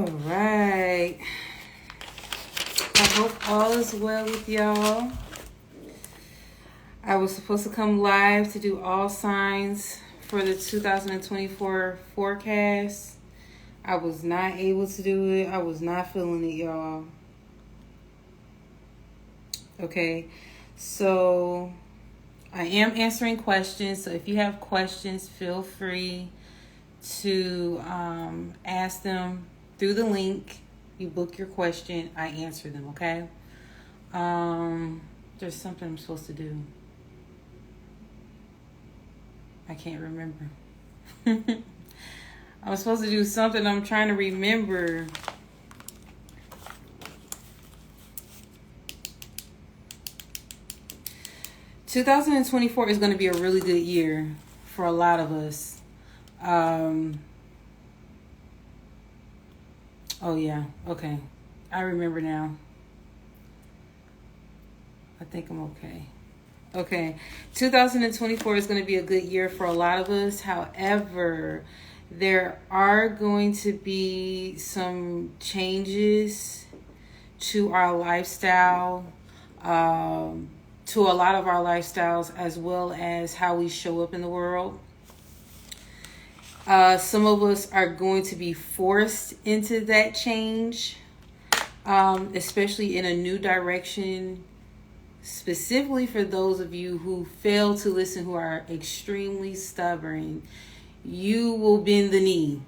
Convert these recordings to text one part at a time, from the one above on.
All right. I hope all is well with y'all. I was supposed to come live to do all signs for the 2024 forecast. I was not able to do it. I was not feeling it, y'all. Okay, so I am answering questions. So if you have questions, feel free to ask them through the link. You book your question, I answer them, okay? There's something I'm supposed to do. I can't remember. I was supposed to do something. I'm trying to remember. ...2024 is going to be a really good year for a lot of us. Oh, yeah. Okay. I remember now. I think I'm okay. Okay. 2024 is going to be a good year for a lot of us. However, there are going to be some changes to our lifestyle, to a lot of our lifestyles, as well as how we show up in the world. Some of us are going to be forced into that change, especially in a new direction, specifically for those of you who fail to listen, who are extremely stubborn. You will bend the knee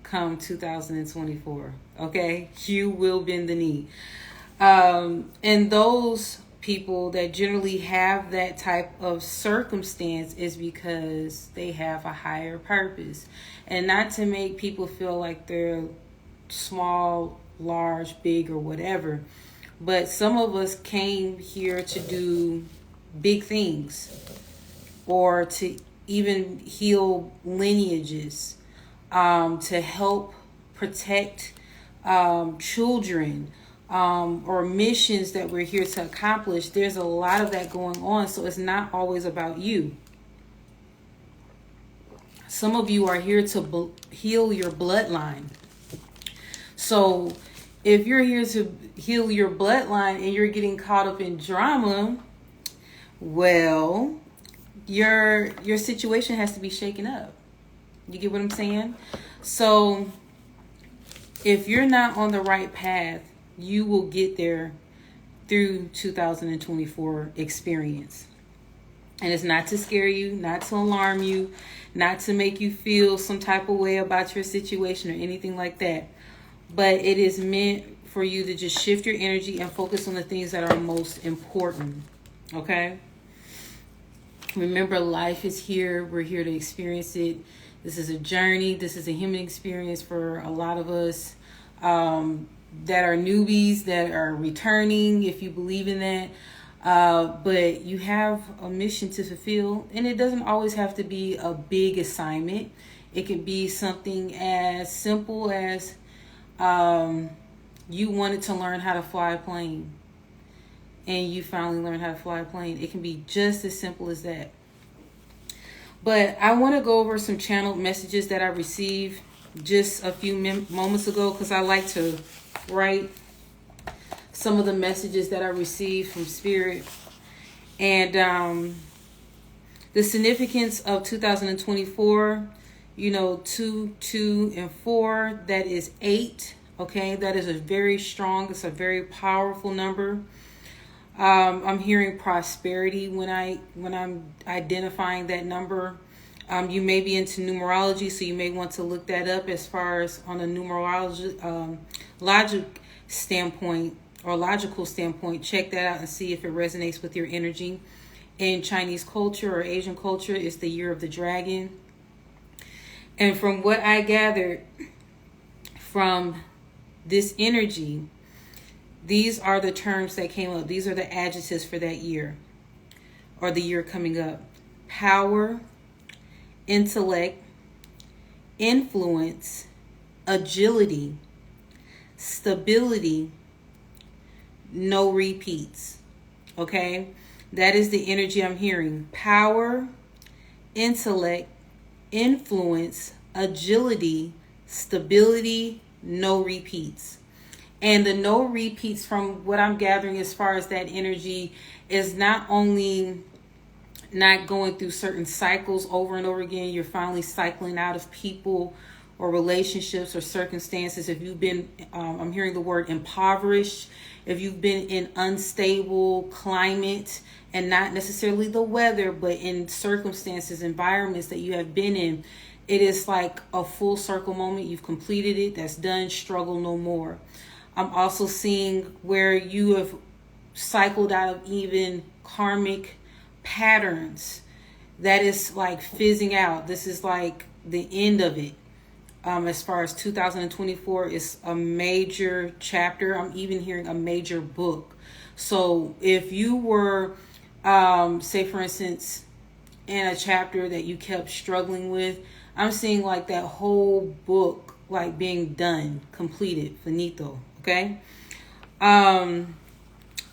come 2024, okay? You will bend the knee. And those people that generally have that type of circumstance is because they have a higher purpose. And not to make people feel like they're small, large, big, or whatever. But some of us came here to do big things, or to even heal lineages, to help protect children, or missions that we're here to accomplish. There's a lot of that going on, so it's not always about you. Some of you are here to heal your bloodline. So if you're here to heal your bloodline and you're getting caught up in drama, well, your situation has to be shaken up. You get what I'm saying? So if you're not on the right path, you will get there through 2024 experience. And it's not to scare you, not to alarm you, not to make you feel some type of way about your situation or anything like that. But it is meant for you to just shift your energy and focus on the things that are most important. Okay? Remember, life is here. We're here to experience it. This is a journey. This is a human experience for a lot of us. That are newbies, that are returning, if you believe in that. But you have a mission to fulfill, and it doesn't always have to be a big assignment. It can be something as simple as you wanted to learn how to fly a plane, and you finally learned how to fly a plane. It can be just as simple as that. But I want to go over some channeled messages that I received just a few moments ago, because I like to write some of the messages that I received from Spirit. And the significance of 2024, 2, 2, and 4, that is 8. Okay, that is a very strong, it's a very powerful number. I'm hearing prosperity when I'm identifying that number. You may be into numerology, so you may want to look that up as far as on a numerology logical standpoint. Check that out and see if it resonates with your energy. In Chinese culture or Asian culture, it's the year of the dragon. And from what I gathered from this energy, these are the terms that came up. These are the adjectives for that year, or the year coming up. Power, intellect, influence, agility, stability, no repeats. Okay? That is the energy I'm hearing. Power, intellect, influence, agility, stability, no repeats. And the no repeats, from what I'm gathering as far as that energy, is not only not going through certain cycles over and over again, you're finally cycling out of people or relationships or circumstances. If you've been, I'm hearing the word impoverished, if you've been in unstable climate, and not necessarily the weather, but in circumstances, environments that you have been in, it is like a full circle moment. You've completed it. That's done. Struggle no more. I'm also seeing where you have cycled out of even karmic patterns. That is like fizzing out. This is like the end of it. As far as 2024 is a major chapter. I'm even hearing a major book. So if you were, say for instance, in a chapter that you kept struggling with, I'm seeing like that whole book like being done, completed, finito. Okay. I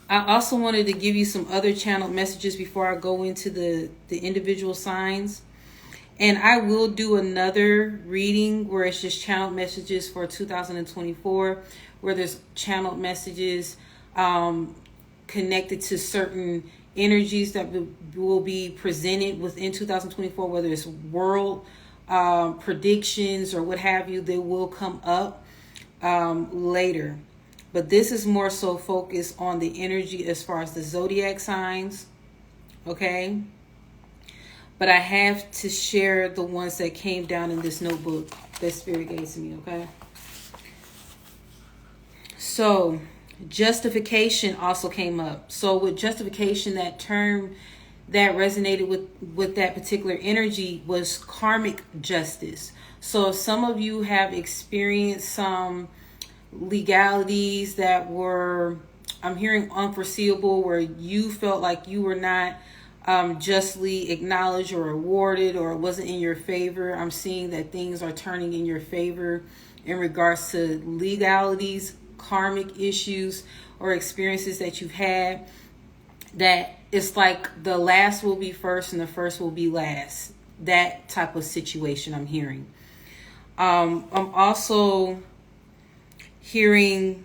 also wanted to give you some other channeled messages before I go into the individual signs. And I will do another reading where it's just channeled messages for 2024, where there's channeled messages connected to certain energies that will be presented within 2024, whether it's world predictions or what have you. They will come up later. But this is more so focused on the energy as far as the zodiac signs. Okay. But I have to share the ones that came down in this notebook that Spirit gave to me, okay? So, justification also came up. So, with justification, that term that resonated with that particular energy was karmic justice. So, some of you have experienced some legalities that were, I'm hearing unforeseeable, where you felt like you were not justly acknowledged or awarded, or it wasn't in your favor. I'm seeing that things are turning in your favor in regards to legalities, karmic issues, or experiences that you've had, that it's like the last will be first and the first will be last. That type of situation I'm hearing. I'm also hearing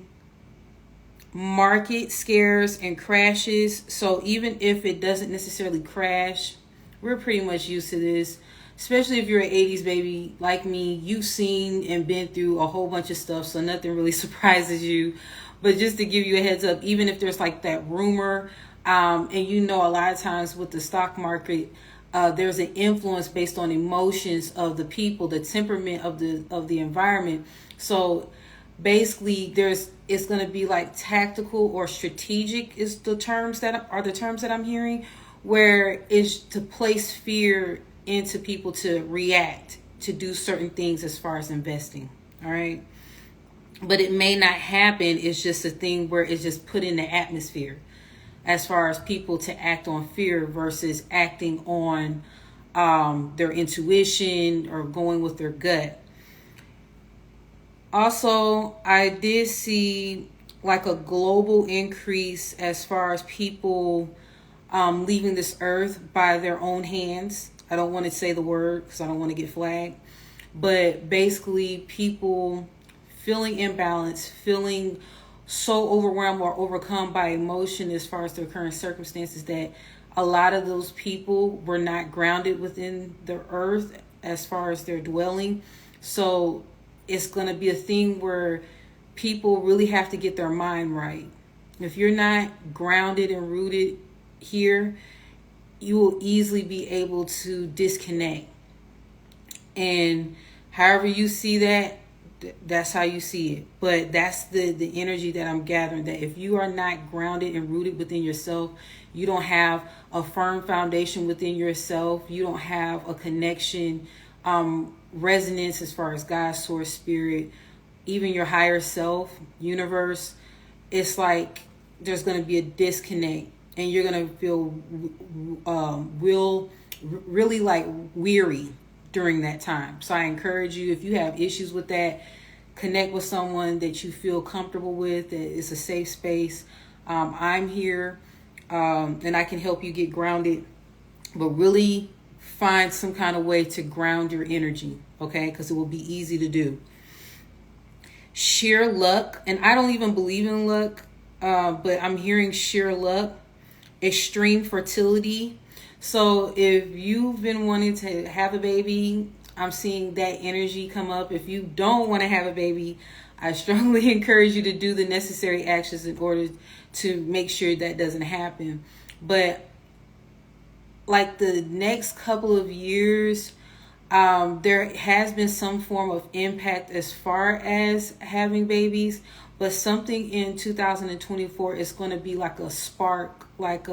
market scares and crashes. So even if it doesn't necessarily crash, we're pretty much used to this. Especially if you're an 80s baby like me, you've seen and been through a whole bunch of stuff, so nothing really surprises you. But just to give you a heads up, even if there's like that rumor, and you know, a lot of times with the stock market, there's an influence based on emotions of the people, the temperament of the environment. So basically, it's going to be like tactical or strategic is the terms that I'm hearing, where it's to place fear into people to react, to do certain things as far as investing. All right. But it may not happen. It's just a thing where it's just put in the atmosphere as far as people to act on fear versus acting on their intuition or going with their gut. Also, I did see like a global increase as far as people leaving this earth by their own hands. I don't want to say the word because I don't want to get flagged. But basically people feeling imbalanced, feeling so overwhelmed or overcome by emotion as far as their current circumstances, that a lot of those people were not grounded within the earth as far as their dwelling. So it's going to be a thing where people really have to get their mind right. If you're not grounded and rooted here, you will easily be able to disconnect. And however you see that, that's how you see it. But that's the energy that I'm gathering, that if you are not grounded and rooted within yourself, you don't have a firm foundation within yourself, you don't have a connection, resonance as far as God, source, spirit, even your higher self, universe, it's like there's going to be a disconnect, and you're going to feel really like weary during that time. So I encourage you, if you have issues with that, connect with someone that you feel comfortable with, that it's a safe space. I'm here, and I can help you get grounded, but really find some kind of way to ground your energy, okay? Because it will be easy to do. sheer luck, and I don't even believe in luck, but I'm hearing sheer luck, extreme fertility. So if you've been wanting to have a baby, I'm seeing that energy come up. If you don't want to have a baby, I strongly encourage you to do the necessary actions in order to make sure that doesn't happen. But like the next couple of years, there has been some form of impact as far as having babies, but something in 2024 is going to be like a spark, like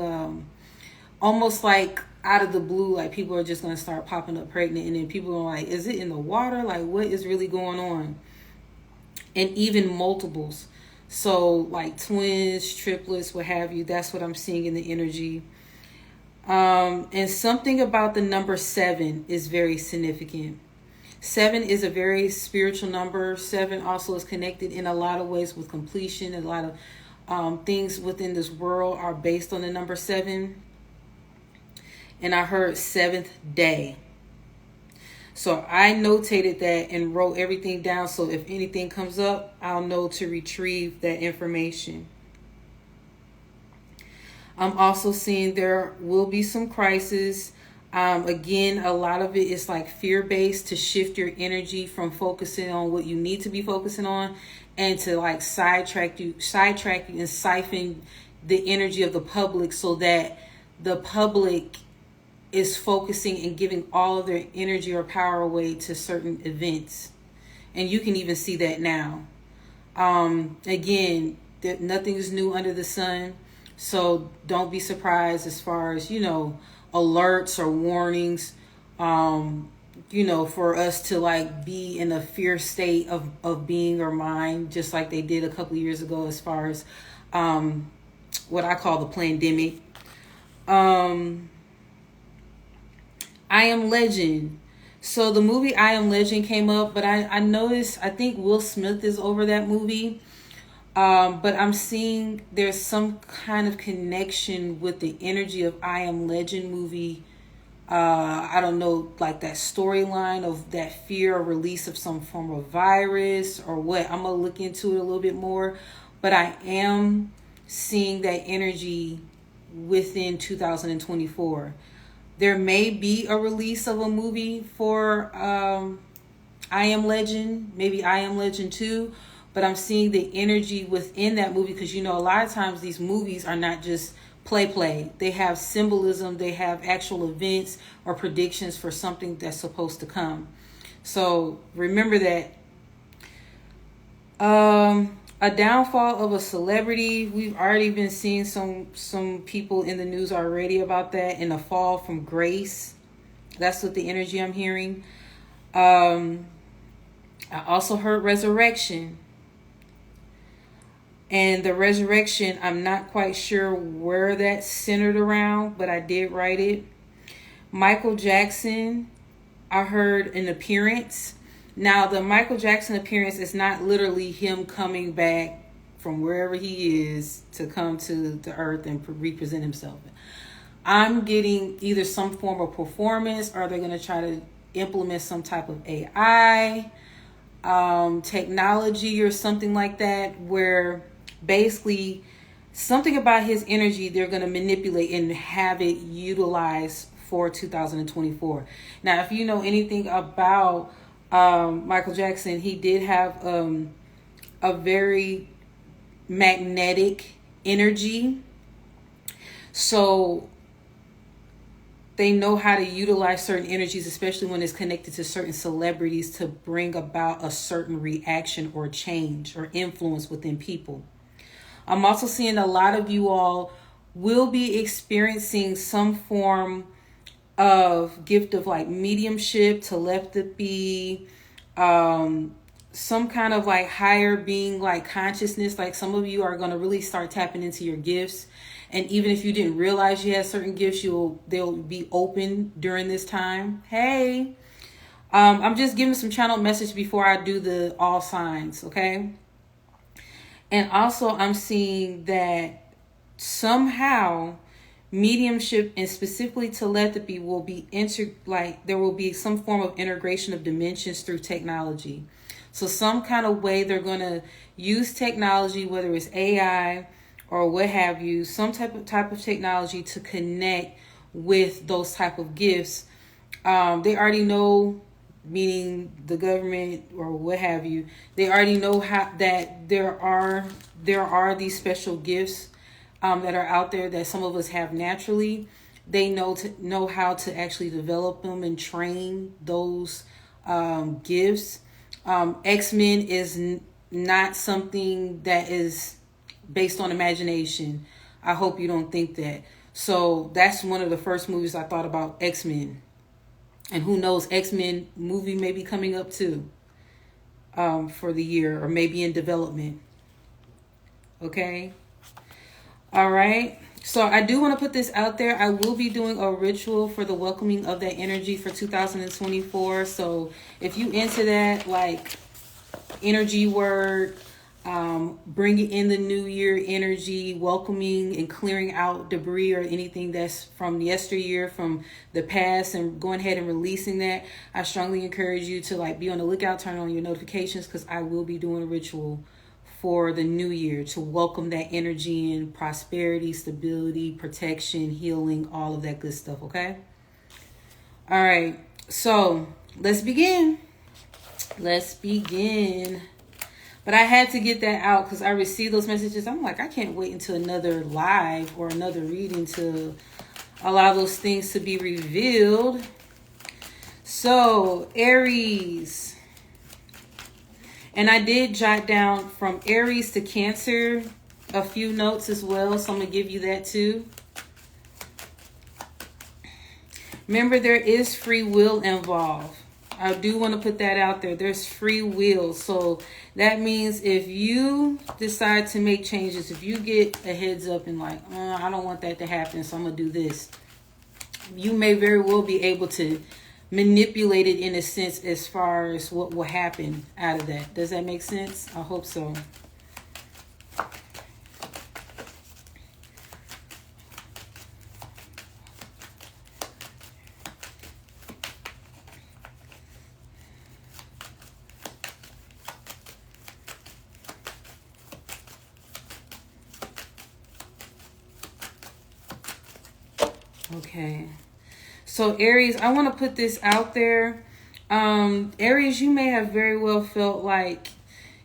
almost like out of the blue, like people are just going to start popping up pregnant, and then people are like, is it in the water? Like, what is really going on? And even multiples. So like twins, triplets, what have you. That's what I'm seeing in the energy. And something about the number 7 is very significant. 7 is a very spiritual number. 7 also is connected in a lot of ways with completion. And a lot of things within this world are based on the number 7. And I heard 7th day. So I notated that and wrote everything down. So if anything comes up, I'll know to retrieve that information. I'm also seeing there will be some crisis. Again, a lot of it is like fear-based, to shift your energy from focusing on what you need to be focusing on, and to like sidetrack you and siphon the energy of the public, so that the public is focusing and giving all of their energy or power away to certain events. And you can even see that now. Again, nothing is new under the sun. So don't be surprised as far as, alerts or warnings, for us to like be in a fear state of being or mind, just like they did a couple of years ago as far as what I call the pandemic. I Am Legend. So the movie I Am Legend came up, but I noticed, I think Will Smith is over that movie. But I'm seeing there's some kind of connection with the energy of I Am Legend movie. I don't know, like that storyline of that fear or release of some form of virus or what. I'm going to look into it a little bit more. But I am seeing that energy within 2024. There may be a release of a movie for I Am Legend, maybe I Am Legend 2. But I'm seeing the energy within that movie because, a lot of times these movies are not just play. They have symbolism. They have actual events or predictions for something that's supposed to come. So remember that. A downfall of a celebrity. We've already been seeing some people in the news already about that. And a fall from grace. That's what the energy I'm hearing. I also heard resurrection. And the resurrection, I'm not quite sure where that's centered around, but I did write it. Michael Jackson, I heard an appearance. Now, the Michael Jackson appearance is not literally him coming back from wherever he is to come to the earth and represent himself. I'm getting either some form of performance, or they're going to try to implement some type of AI, technology or something like that, where basically something about his energy they're going to manipulate and have it utilized for 2024. Now, if you know anything about Michael Jackson, he did have a very magnetic energy. So they know how to utilize certain energies, especially when it's connected to certain celebrities, to bring about a certain reaction or change or influence within people. I'm also seeing a lot of you all will be experiencing some form of gift of like mediumship, telepathy, some kind of like higher being, like consciousness. Like some of you are going to really start tapping into your gifts. And even if you didn't realize you had certain gifts, they'll be open during this time. Hey, I'm just giving some channel message before I do the all signs, okay? And also I'm seeing that somehow mediumship and specifically telepathy will be there will be some form of integration of dimensions through technology. So some kind of way they're going to use technology, whether it's AI or what have you, some type of technology to connect with those type of gifts. They already know, meaning the government or what have you, they already know how that there are these special gifts that are out there that some of us have naturally. They know how to actually develop them and train those gifts. X-Men is not something that is based on imagination. I hope you don't think that. So that's one of the first movies I thought about, X-Men. And who knows, X-Men movie may be coming up too for the year, or maybe in development. Okay. All right. So I do want to put this out there. I will be doing a ritual for the welcoming of that energy for 2024. So if you into that, like energy work, bringing in the new year energy, welcoming and clearing out debris or anything that's from yesteryear, from the past, and going ahead and releasing that, I strongly encourage you to like be on the lookout, turn on your notifications, because I will be doing a ritual for the new year to welcome that energy in prosperity, stability, protection, healing, all of that good stuff. Okay. All right. So let's begin. But I had to get that out because I received those messages. I'm like, I can't wait until another live or another reading to allow those things to be revealed. So, Aries. And I did jot down from Aries to Cancer a few notes as well. So, I'm going to give you that too. Remember, there is free will involved. I do want to put that out there. There's free will. So that means if you decide to make changes, if you get a heads up and like, I don't want that to happen, so I'm going to do this, you may very well be able to manipulate it in a sense as far as what will happen out of that. Does that make sense? I hope so. Okay, so Aries, I want to put this out there. Aries, you may have very well felt like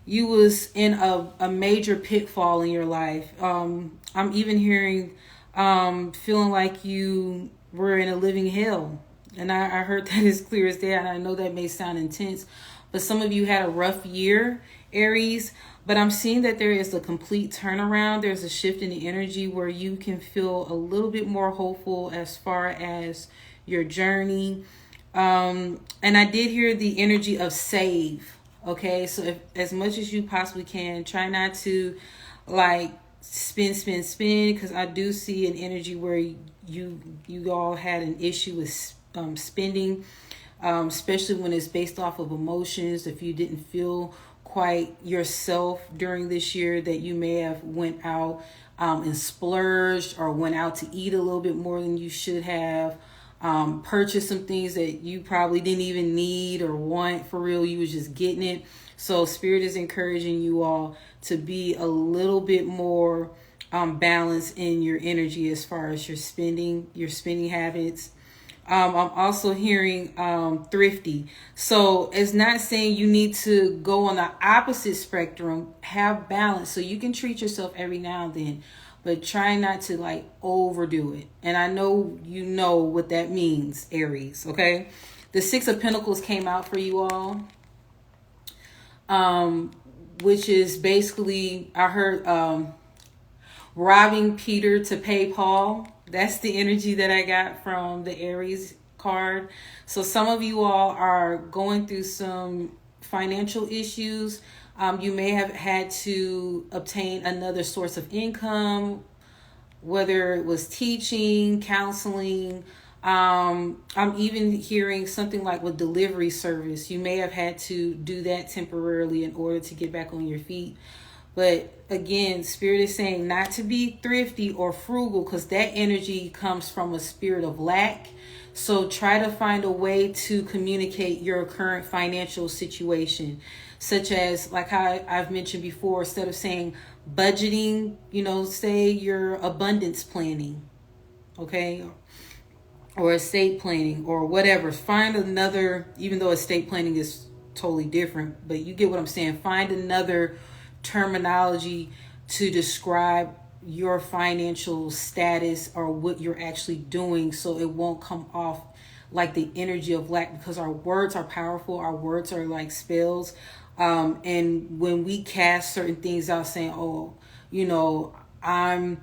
you was in a major pitfall in your life. I'm even hearing feeling like you were in a living hell. And I heard that as clear as day. And I know that may sound intense, but some of you had a rough year, Aries. But I'm seeing that there is a complete turnaround. There's a shift in the energy where you can feel a little bit more hopeful as far as your journey. And I did hear the energy of save. Okay, so if, as much as you possibly can, try not to like spend, because I do see an energy where you all had an issue with spending, especially when it's based off of emotions. If you didn't feel quite yourself during this year, that you may have went out and splurged, or went out to eat a little bit more than you should have, purchased some things that you probably didn't even need or want for real. You was just getting it. So Spirit is encouraging you all to be a little bit more balanced in your energy as far as your spending habits. I'm also hearing thrifty. So it's not saying you need to go on the opposite spectrum. Have balance so you can treat yourself every now and then, but try not to like overdo it. And I know you know what that means, Aries. Okay, the Six of Pentacles came out for you all, which is basically, I heard robbing Peter to pay Paul. That's the energy that I got from the Aries card. So some of you all are going through some financial issues. You may have had to obtain another source of income, whether it was teaching, counseling. I'm even hearing something like with delivery service. You may have had to do that temporarily in order to get back on your feet. But again, Spirit is saying not to be thrifty or frugal, because that energy comes from a spirit of lack. So try to find a way to communicate your current financial situation, such as, like how I've mentioned before, instead of saying budgeting, say your abundance planning, okay? Or estate planning or whatever. Find another, even though estate planning is totally different, but you get what I'm saying. Find another terminology to describe your financial status or what you're actually doing, so it won't come off like the energy of lack, because our words are powerful. Our words are like spells. And when we cast certain things out saying, I'm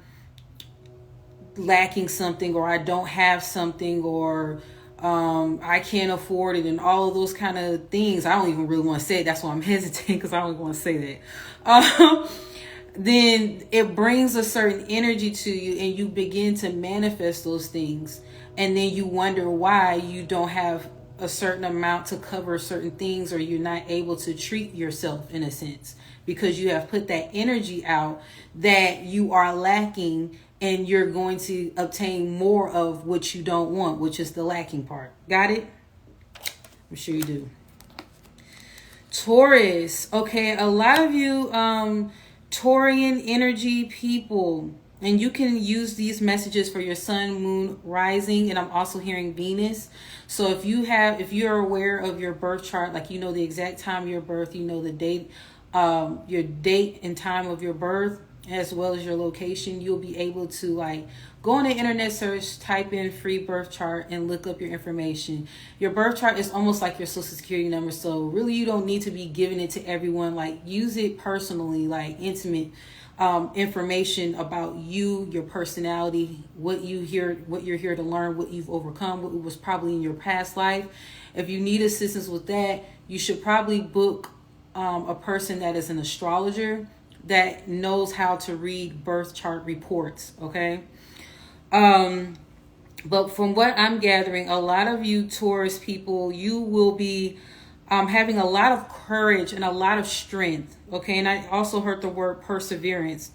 lacking something, or I don't have something, or I can't afford it, and all of those kind of things. I don't even really want to say it. That's why I'm hesitating, because I don't want to say that. Then it brings a certain energy to you, and you begin to manifest those things. And then you wonder why you don't have a certain amount to cover certain things, or you're not able to treat yourself in a sense, because you have put that energy out that you are lacking, and you're going to obtain more of what you don't want, which is the lacking part. Got it? I'm sure you do. Taurus. Okay, a lot of you Taurian energy people, and you can use these messages for your sun, moon, rising, and I'm also hearing Venus. So if you're aware of your birth chart, like the exact time of your birth, the date, your date and time of your birth, as well as your location, you'll be able to go on the internet search, type in free birth chart, and look up your information. Your birth chart is almost like your social security number, so really you don't need to be giving it to everyone. Use it personally, intimate information about you, your personality, what you're here to learn, what you've overcome, what was probably in your past life. If you need assistance with that, you should probably book a person that is an astrologer that knows how to read birth chart reports, okay? But from what I'm gathering, a lot of you Taurus people, you will be having a lot of courage and a lot of strength, okay? And I also heard the word perseverance.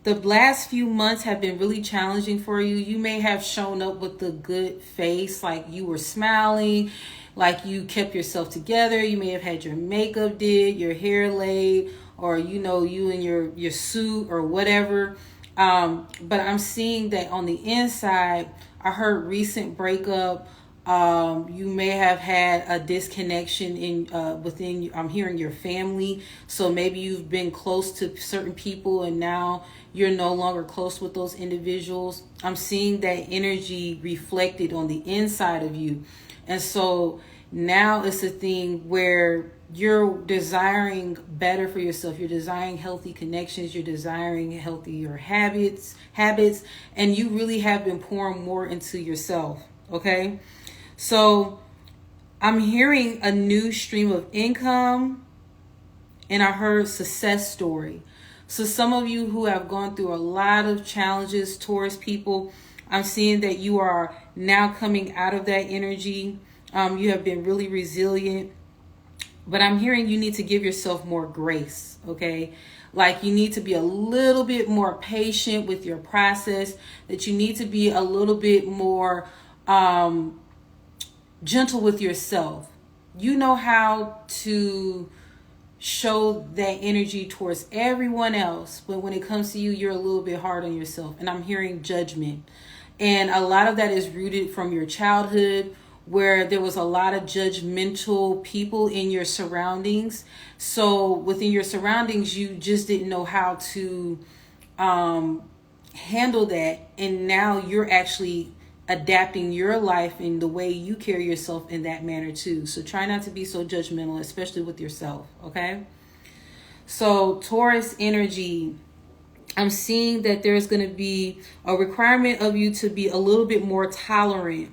The last few months have been really challenging for you. You may have shown up with a good face, like you were smiling, like you kept yourself together. You may have had your makeup did, your hair laid, or you in your suit or whatever. But I'm seeing that on the inside, I heard recent breakup. You may have had a disconnection within. I'm hearing your family. So maybe you've been close to certain people, and now you're no longer close with those individuals. I'm seeing that energy reflected on the inside of you, and so now it's a thing where you're desiring better for yourself. You're desiring healthy connections. You're desiring healthier habits, and you really have been pouring more into yourself. Okay. So I'm hearing a new stream of income, and I heard success story. So some of you who have gone through a lot of challenges, Taurus people, I'm seeing that you are now coming out of that energy. You have been really resilient. But I'm hearing you need to give yourself more grace, okay? You need to be a little bit more patient with your process, that you need to be a little bit more gentle with yourself. You know how to show that energy towards everyone else, but when it comes to you, you're a little bit hard on yourself. And I'm hearing judgment. And a lot of that is rooted from your childhood, where there was a lot of judgmental people in your surroundings. So within your surroundings, you just didn't know how to handle that. And now you're actually adapting your life and the way you carry yourself in that manner too. So try not to be so judgmental, especially with yourself, okay? So Taurus energy, I'm seeing that there's going to be a requirement of you to be a little bit more tolerant.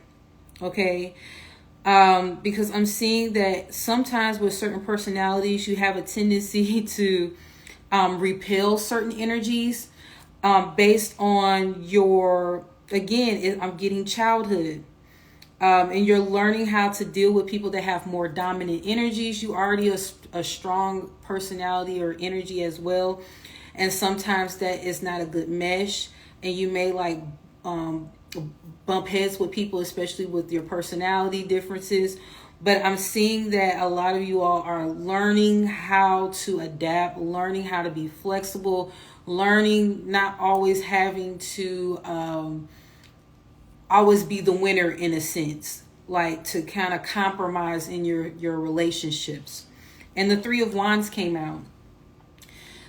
Okay, because I'm seeing that sometimes with certain personalities, you have a tendency to repel certain energies based on your, again, I'm getting childhood. And you're learning how to deal with people that have more dominant energies. You already a strong personality or energy as well. And sometimes that is not a good mesh. And you may like bump heads with people, especially with your personality differences. But I'm seeing that a lot of you all are learning how to adapt, learning how to be flexible, learning not always having to always be the winner in a sense, like to kind of compromise in your relationships. And the Three of Wands came out.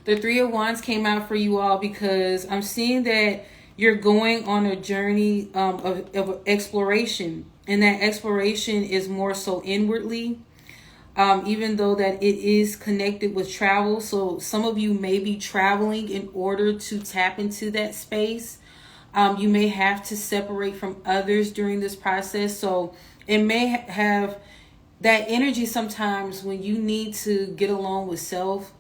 The Three of Wands came out for you all because I'm seeing that you're going on a journey of exploration. And that exploration is more so inwardly, even though that it is connected with travel. So some of you may be traveling in order to tap into that space. You may have to separate from others during this process. So it may have that energy sometimes when you need to get along with self.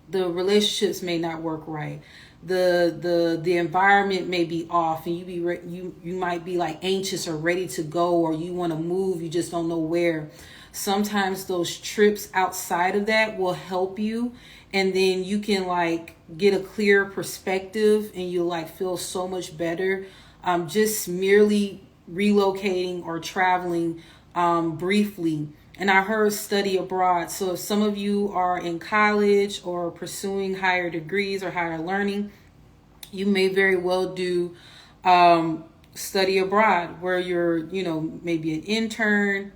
The relationships may not work right. The environment may be off, and you might be like anxious or ready to go, or you want to move, you just don't know where. Sometimes those trips outside of that will help you, and then you can like get a clear perspective, and you'll like feel so much better. Just merely relocating or traveling briefly. And I heard study abroad. So if some of you are in college or pursuing higher degrees or higher learning, you may very well do study abroad, where you're, maybe an intern,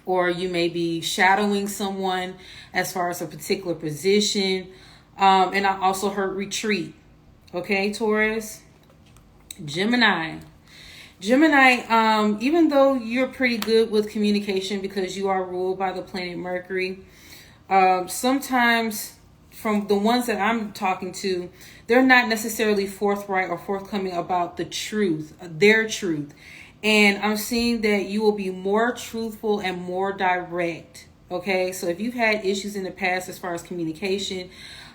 or you may be shadowing someone as far as a particular position. And I also heard retreat. Okay, Taurus. Gemini, even though you're pretty good with communication because you are ruled by the planet Mercury, sometimes from the ones that I'm talking to, they're not necessarily forthright or forthcoming about the truth, their truth. And I'm seeing that you will be more truthful and more direct. Okay, so if you've had issues in the past as far as communication,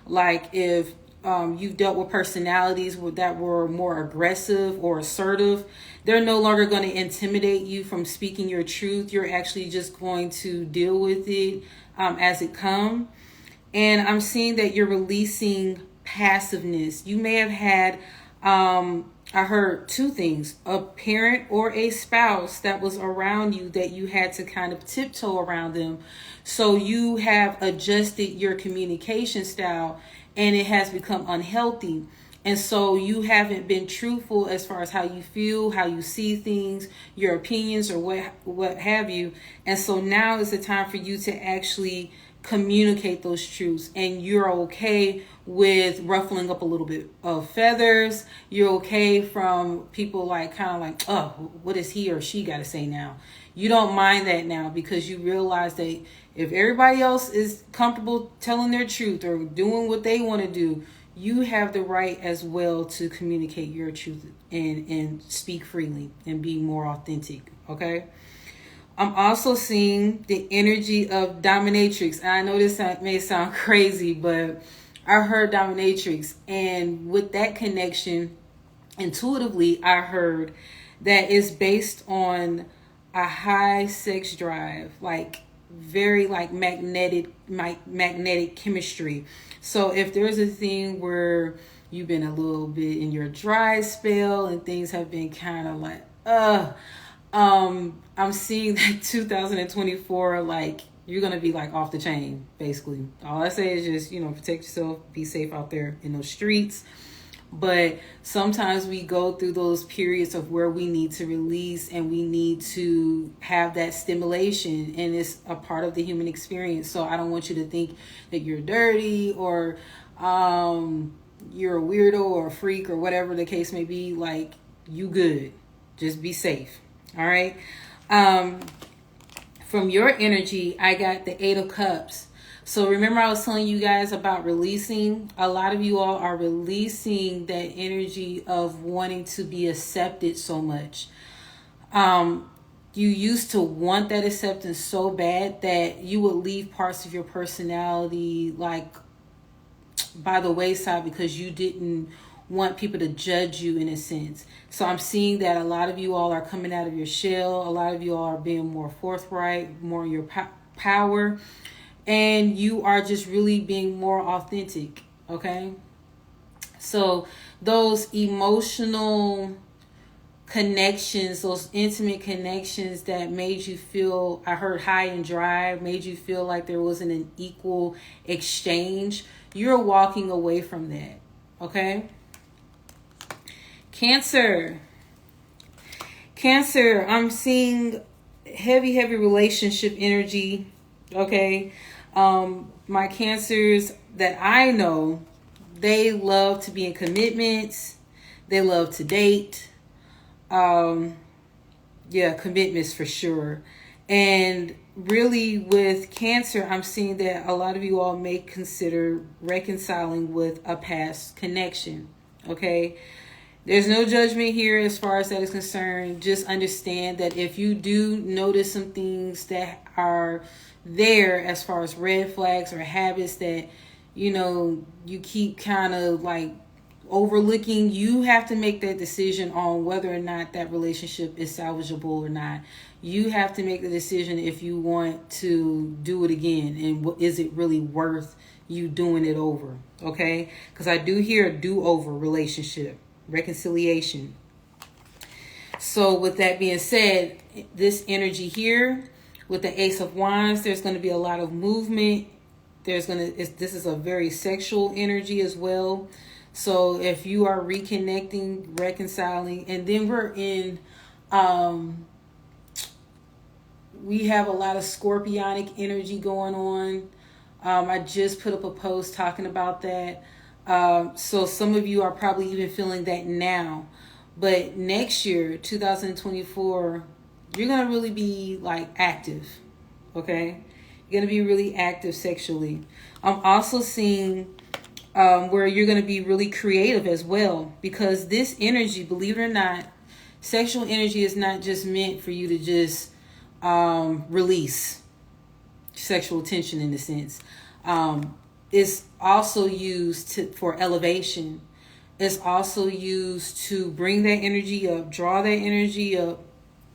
like if you've dealt with personalities that were more aggressive or assertive, they're no longer going to intimidate you from speaking your truth. You're actually just going to deal with it as it comes. And I'm seeing that you're releasing passiveness. You may have had, I heard two things, a parent or a spouse that was around you that you had to kind of tiptoe around them. So you have adjusted your communication style, and it has become unhealthy. And so you haven't been truthful as far as how you feel, how you see things, your opinions, or what have you. And so now is the time for you to actually communicate those truths. And you're okay with ruffling up a little bit of feathers. You're okay from people like kind of like, oh, what does he or she got to say now? You don't mind that now because you realize that if everybody else is comfortable telling their truth or doing what they want to do, you have the right as well to communicate your truth and speak freely and be more authentic. Okay. I'm also seeing the energy of dominatrix. And I know this may sound crazy, but I heard dominatrix. And with that connection, intuitively, I heard that it's based on a high sex drive, like very like magnetic chemistry. So if there's a thing where you've been a little bit in your dry spell and things have been kind of like, I'm seeing that 2024, like you're going to be like off the chain, basically. All I say is just, protect yourself, be safe out there in those streets. But sometimes we go through those periods of where we need to release and we need to have that stimulation, and it's a part of the human experience. So I don't want you to think that you're dirty or you're a weirdo or a freak or whatever the case may be. Like, you good. Just be safe. All right. From your energy, I got the 8 of Cups. So remember I was telling you guys about releasing. A lot of you all are releasing that energy of wanting to be accepted so much. You used to want that acceptance so bad that you would leave parts of your personality like by the wayside because you didn't want people to judge you in a sense. So I'm seeing that a lot of you all are coming out of your shell. A lot of you all are being more forthright, more in your power. And you are just really being more authentic, okay? So those emotional connections, those intimate connections that made you feel, I heard high and dry, made you feel like there wasn't an equal exchange, you're walking away from that, okay? Cancer, I'm seeing heavy relationship energy, okay? My Cancers that I know, they love to be in commitments. They love to date. Commitments for sure. And really with Cancer, I'm seeing that a lot of you all may consider reconciling with a past connection, okay? There's no judgment here as far as that is concerned. Just understand that if you do notice some things that are there as far as red flags or habits that, you keep kind of like overlooking, you have to make that decision on whether or not that relationship is salvageable or not. You have to make the decision if you want to do it again, and is it really worth you doing it over, okay? Because I do hear a do-over relationship, reconciliation. So with that being said, this energy here with the Ace of Wands, there's going to be a lot of movement. This is a very sexual energy as well. So if you are reconnecting, reconciling, and then we're in, we have a lot of scorpionic energy going on. I just put up a post talking about that. So some of you are probably even feeling that now. But next year, 2024, you're going to really be like active, okay? You're going to be really active sexually. I'm also seeing where you're going to be really creative as well, because this energy, believe it or not, sexual energy is not just meant for you to just release sexual tension in a sense. It's also used for elevation. It's also used to bring that energy up, draw that energy up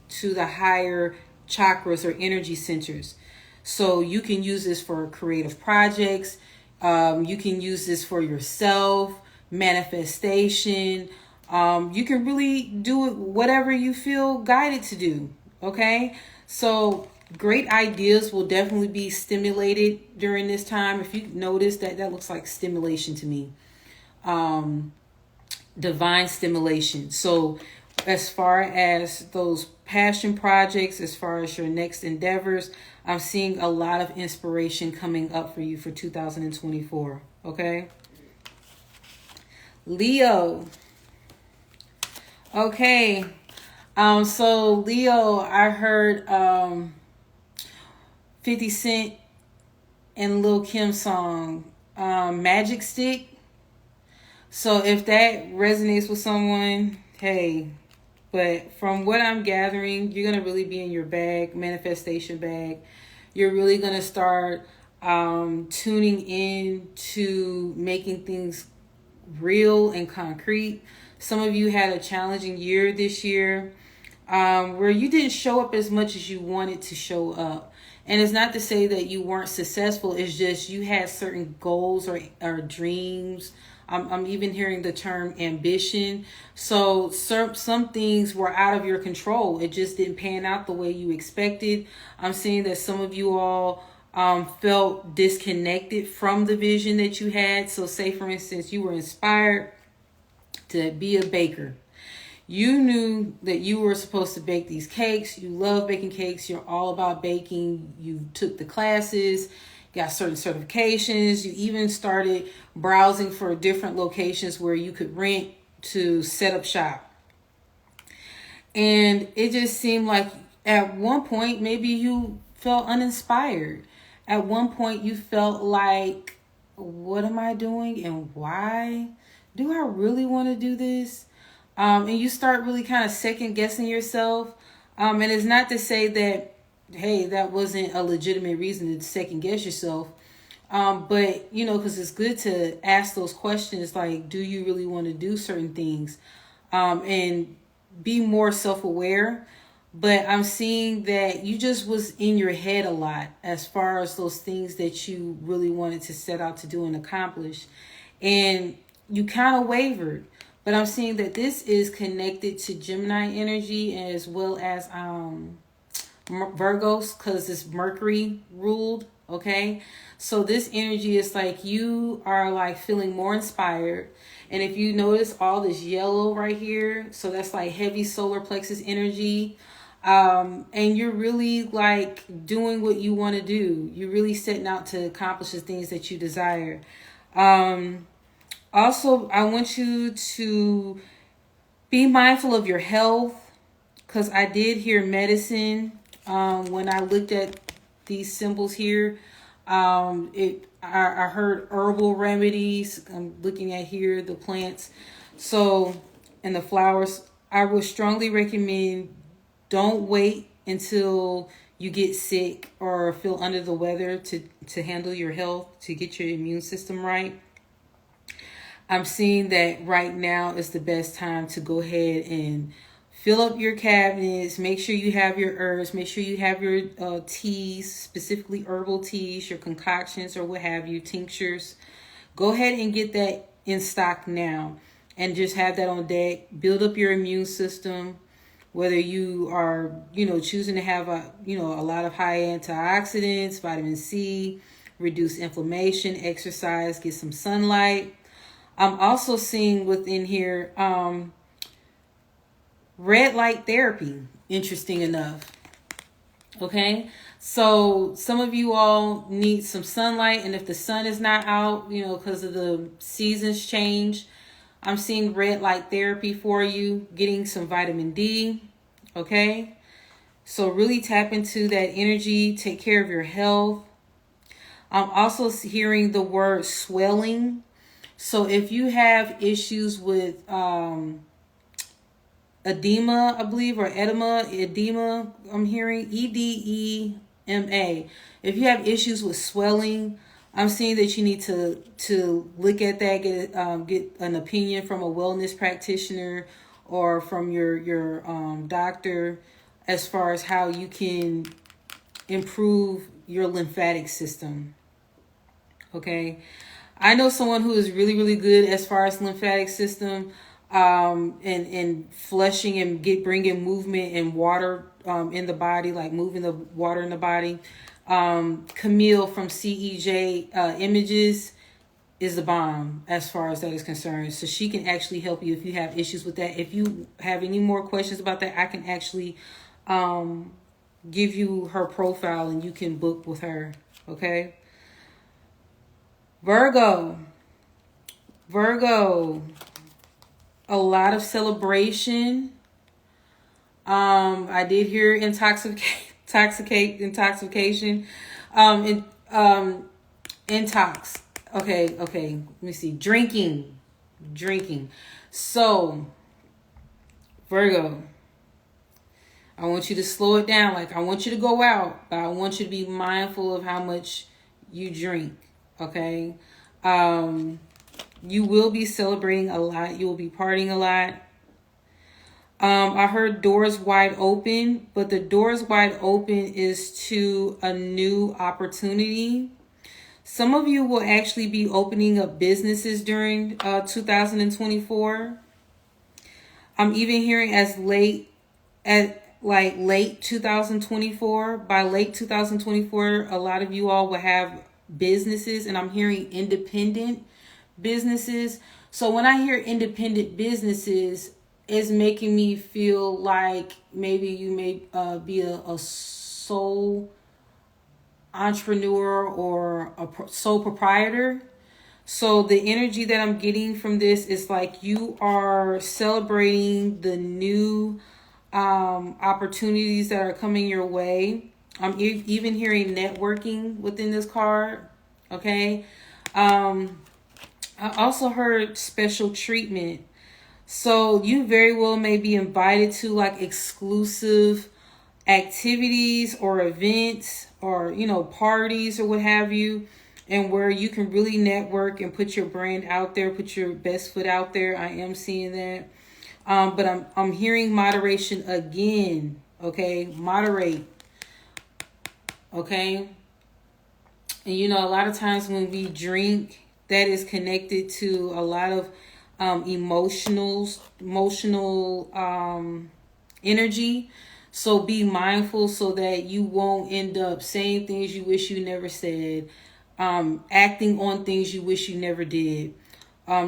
to the higher chakras or energy centers. So you can use this for creative projects. You can use this for yourself, manifestation. You can really do it whatever you feel guided to do. Okay? So great ideas will definitely be stimulated during this time. If you notice that looks like stimulation to me. Divine stimulation. So as far as those passion projects, as far as your next endeavors, I'm seeing a lot of inspiration coming up for you for 2024. Okay? Leo. Okay. So Leo, I heard 50 Cent and Lil' Kim's song, Magic Stick. So if that resonates with someone, hey. But from what I'm gathering, you're going to really be in your bag, manifestation bag. You're really going to start tuning in to making things real and concrete. Some of you had a challenging year this year where you didn't show up as much as you wanted to show up. And it's not to say that you weren't successful. It's just you had certain goals or dreams. I'm even hearing the term ambition. So some things were out of your control. It just didn't pan out the way you expected. I'm seeing that some of you all felt disconnected from the vision that you had. So say, for instance, you were inspired to be a baker. You knew that you were supposed to bake these cakes. You love baking cakes. You're all about baking. You took the classes, got certain certifications. You even started browsing for different locations where you could rent to set up shop. And it just seemed like at one point, maybe you felt uninspired. At one point, you felt like, what am I doing and why? Do I really want to do this? And you start really kind of second guessing yourself. And it's not to say that, hey, that wasn't a legitimate reason to second guess yourself. But, because it's good to ask those questions like, do you really want to do certain things? And be more self-aware. But I'm seeing that you just was in your head a lot as far as those things that you really wanted to set out to do and accomplish. And you kind of wavered. But I'm seeing that this is connected to Gemini energy as well as Virgos, because it's Mercury ruled. Okay, so this energy is like you are like feeling more inspired. And if you notice all this yellow right here, so that's like heavy solar plexus energy. And you're really like doing what you want to do. You're really setting out to accomplish the things that you desire. Also, I want you to be mindful of your health, because I did hear medicine when I looked at these symbols here. I heard herbal remedies. I'm looking at here the plants, so, and the flowers. I would strongly recommend don't wait until you get sick or feel under the weather to handle your health, to get your immune system right. I'm seeing that right now is the best time to go ahead and fill up your cabinets. Make sure you have your herbs. Make sure you have your teas, specifically herbal teas, your concoctions or what have you, tinctures. Go ahead and get that in stock now and just have that on deck. Build up your immune system. Whether you are, choosing to have a lot of high antioxidants, vitamin C, reduce inflammation, exercise, get some sunlight. I'm also seeing within here red light therapy, interesting enough. Okay, so some of you all need some sunlight, and if the sun is not out, because of the seasons change, I'm seeing red light therapy for you, getting some vitamin D. Okay, so really tap into that energy, take care of your health. I'm also hearing the word swelling. So if you have issues with edema, I believe, or edema, I'm hearing edema. If you have issues with swelling, I'm seeing that you need to look at that, get an opinion from a wellness practitioner or from your doctor as far as how you can improve your lymphatic system. Okay, I know someone who is really, really good as far as lymphatic system, and flushing and bringing movement and water in the body, like moving the water in the body. Camille from CEJ Images is the bomb as far as that is concerned. So she can actually help you if you have issues with that. If you have any more questions about that, I can actually give you her profile and you can book with her. Okay. Virgo, a lot of celebration. I did hear intoxication. Intox. Okay. Let me see. Drinking. So, Virgo, I want you to slow it down. Like, I want you to go out, but I want you to be mindful of how much you drink. Okay. You will be celebrating a lot. You will be partying a lot. I heard doors wide open, but the doors wide open is to a new opportunity. Some of you will actually be opening up businesses during 2024. I'm even hearing late 2024. By late 2024, a lot of you all will have businesses, and I'm hearing independent businesses. So when I hear independent businesses, it's making me feel like maybe you may be a sole entrepreneur or a sole proprietor. So the energy that I'm getting from this is like you are celebrating the new opportunities that are coming your way. I'm even hearing networking within this card. Okay. I also heard special treatment. So you very well may be invited to like exclusive activities or events or, parties or what have you. and where you can really network and put your brand out there, put your best foot out there. I am seeing that. But I'm hearing moderation again. Okay, moderate. Okay. And you know, a lot of times when we drink, that is connected to a lot of emotional energy. So be mindful so that you won't end up saying things you wish you never said, acting on things you wish you never did.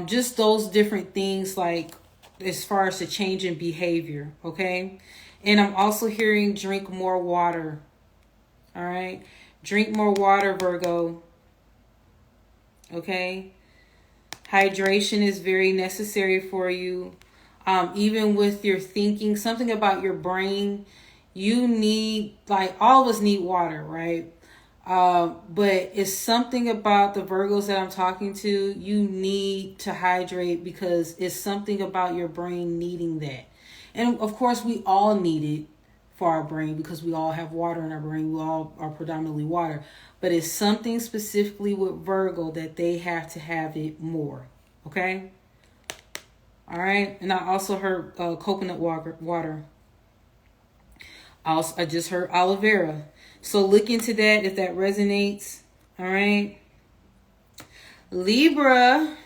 Just those different things, like as far as the change in behavior. Okay. And I'm also hearing drink more water. All right. Drink more water, Virgo. Okay. Hydration is very necessary for you. Even with your thinking, something about your brain, you need, like, all of us need water, right? But it's something about the Virgos that I'm talking to. You need to hydrate because it's something about your brain needing that. And of course, we all need it for our brain because we all have water in our brain. We all are predominantly water. But it's something specifically with Virgo that they have to have it more. Okay? All right. And I also heard coconut water. I just heard aloe vera. So look into that if that resonates. All right. Libra,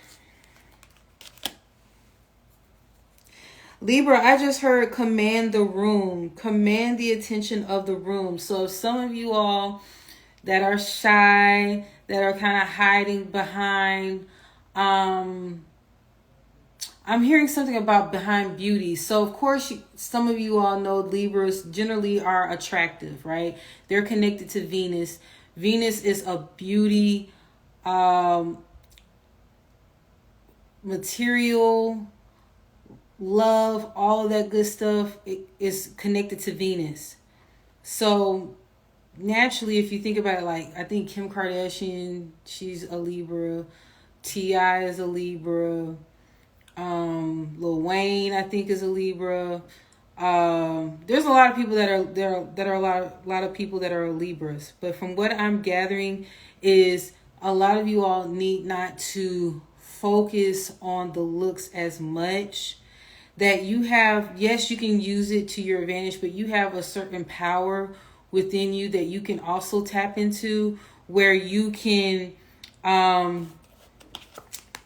I just heard command the room, command the attention of the room. So if some of you all that are shy, that are kind of hiding behind, I'm hearing something about behind beauty. So of course, some of you all know Libras generally are attractive, right? They're connected to Venus. Venus is a beauty, material, love, all of that good stuff. It is connected to Venus. So naturally, if you think about it, like I think Kim Kardashian, she's a Libra. T.I. is a Libra. Lil Wayne, I think, is a Libra. There's a lot of people that are a lot of people that are Libras. But from what I'm gathering is a lot of you all need not to focus on the looks as much. That you have, yes, you can use it to your advantage, but you have a certain power within you that you can also tap into where you can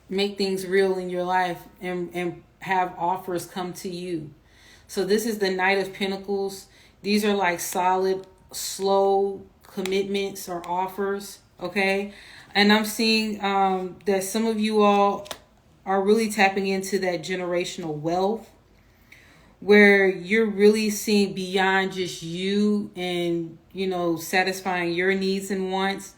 make things real in your life and have offers come to you. So this is the Knight of Pentacles. These are like solid, slow commitments or offers, okay? And I'm seeing that some of you all are really tapping into that generational wealth where you're really seeing beyond just you and, you know, satisfying your needs and wants.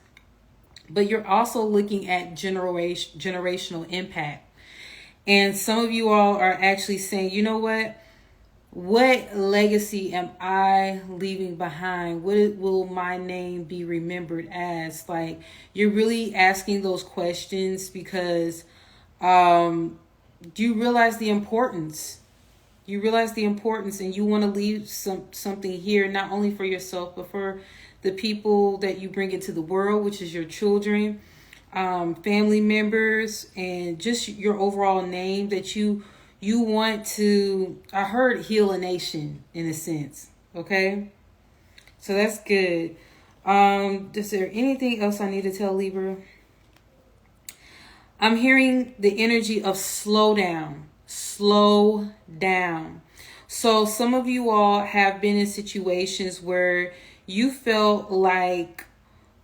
But you're also looking at generational impact. And some of you all are actually saying, you know what? What legacy am I leaving behind? What will my name be remembered as? Like, you're really asking those questions because do you realize the importance? You realize the importance and you want to leave something here, not only for yourself, but for the people that you bring into the world, which is your children, family members, and just your overall name that you want to, I heard, heal a nation in a sense. Okay. So that's good. Is there anything else I need to tell Libra? I'm hearing the energy of slow down. Slow down. So some of you all have been in situations where you felt like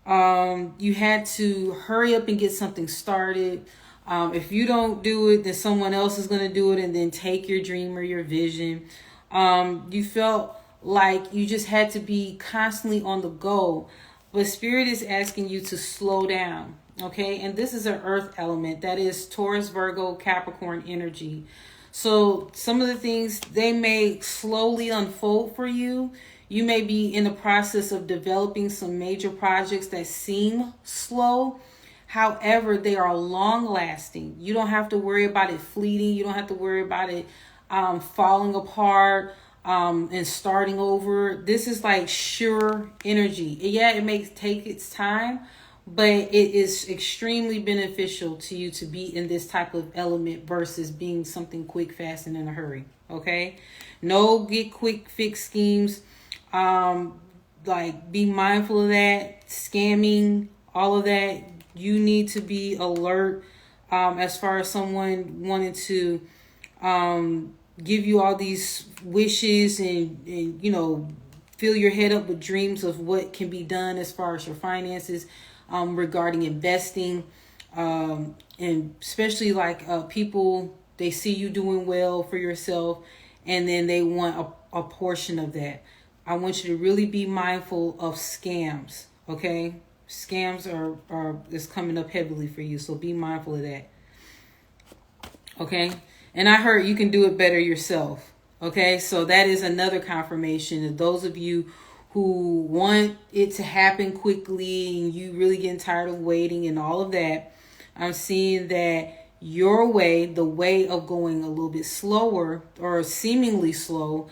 you had to hurry up and get something started. If you don't do it, then someone else is going to do it and then take your dream or your vision. You felt like you just had to be constantly on the go. But Spirit is asking you to slow down. Okay, and this is an earth element. That is Taurus, Virgo, Capricorn energy. So some of the things, they may slowly unfold for you. You may be in the process of developing some major projects that seem slow. However, they are long lasting. You don't have to worry about it fleeting. You don't have to worry about it falling apart and starting over. This is like sure energy. Yeah, it may take its time, but it is extremely beneficial to you to be in this type of element versus being something quick, fast, and in a hurry. Okay? No get quick fix schemes. Like, be mindful of that. Scamming, all of that. You need to be alert as far as someone wanting to give you all these wishes and you know, fill your head up with dreams of what can be done as far as your finances regarding investing. And especially like people, they see you doing well for yourself and then they want a portion of that. I want you to really be mindful of scams, okay? Scams is coming up heavily for you, so be mindful of that. Okay? And I heard you can do it better yourself. Okay? So that is another confirmation of those of you who want it to happen quickly and you really getting tired of waiting and all of that. I'm seeing that your way, the way of going a little bit slower or seemingly slow,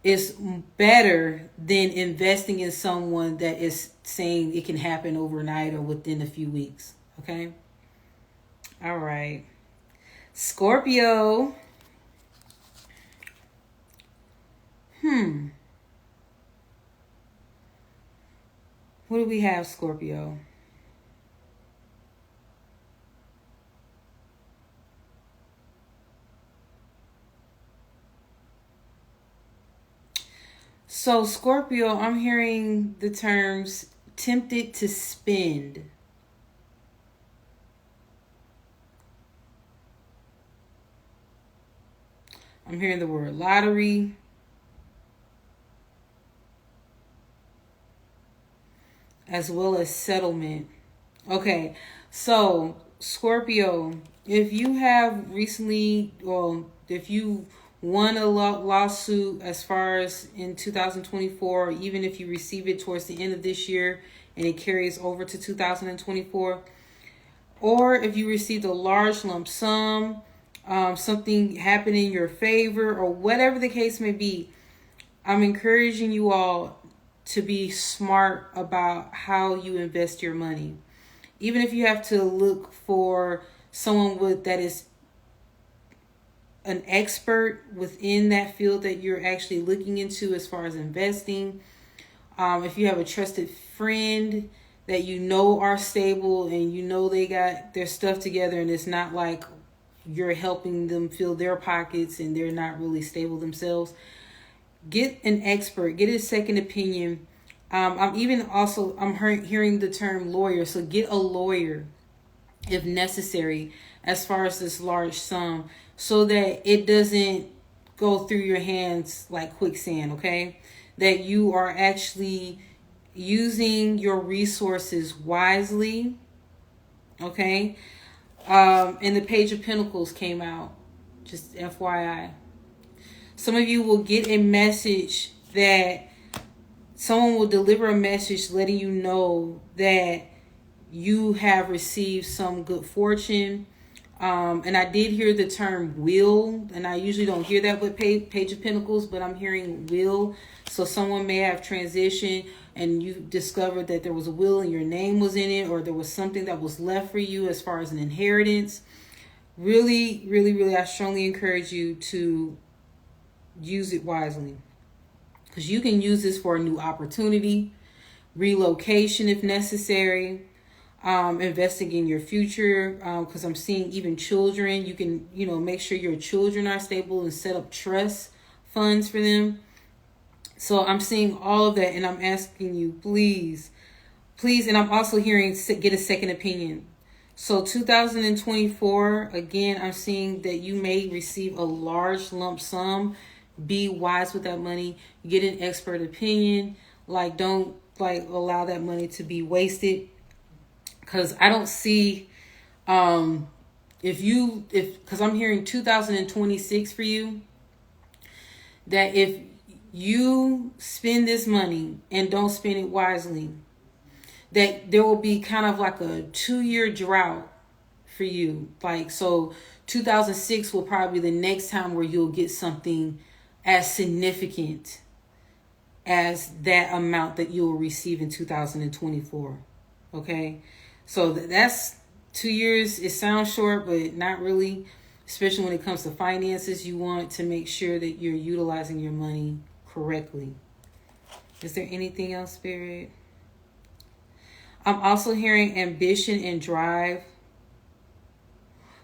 is better than investing in someone that is saying it can happen overnight or within a few weeks. Okay? All right. Scorpio. What do we have, Scorpio? So, Scorpio, I'm hearing the terms tempted to spend. I'm hearing the word lottery. As well as settlement. Okay, so Scorpio, if you have recently, well, if you won a lawsuit as far as in 2024, even if you receive it towards the end of this year and it carries over to 2024, or if you received a large lump sum, something happened in your favor, or whatever the case may be, I'm encouraging you all to be smart about how you invest your money. Even if you have to look for someone that is an expert within that field that you're actually looking into as far as investing. If you have a trusted friend that you know are stable and you know they got their stuff together and it's not like you're helping them fill their pockets and they're not really stable themselves, get an expert, get a second opinion. I'm hearing the term lawyer, so get a lawyer if necessary as far as this large sum so that it doesn't go through your hands like quicksand, okay? That you are actually using your resources wisely, okay? And the Page of Pentacles came out, just FYI. Some of you will get a message that someone will deliver a message letting you know that you have received some good fortune. And I did hear the term will, and I usually don't hear that with Page of Pentacles, but I'm hearing will. So someone may have transitioned and you discovered that there was a will and your name was in it, or there was something that was left for you as far as an inheritance. Really, really, really, I strongly encourage you to use it wisely, because you can use this for a new opportunity, relocation if necessary, investing in your future, because I'm seeing even children. You can, make sure your children are stable and set up trust funds for them. So I'm seeing all of that, and I'm asking you, please, and I'm also hearing get a second opinion. So 2024, again, I'm seeing that you may receive a large lump sum. Be wise with that money. Get an expert opinion. Don't allow that money to be wasted. Because I don't see, because I'm hearing 2026 for you, that if you spend this money and don't spend it wisely, that there will be kind of like a 2-year drought for you. So 2006 will probably be the next time where you'll get something as significant as that amount that you'll receive in 2024. Okay? So that's 2 years. It sounds short, but not really. Especially when it comes to finances, you want to make sure that you're utilizing your money correctly. Is there anything else, Spirit? I'm also hearing ambition and drive.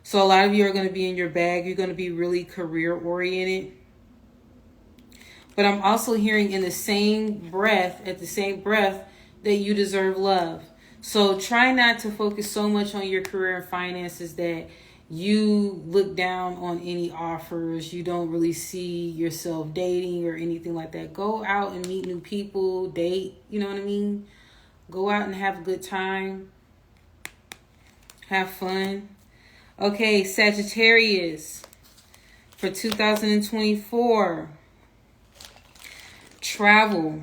So a lot of you are going to be in your bag. You're going to be really career oriented. But I'm also hearing at the same breath, that you deserve love. So try not to focus so much on your career and finances that you look down on any offers. You don't really see yourself dating or anything like that. Go out and meet new people, date, you know what I mean? Go out and have a good time. Have fun. Okay, Sagittarius, for 2024, travel.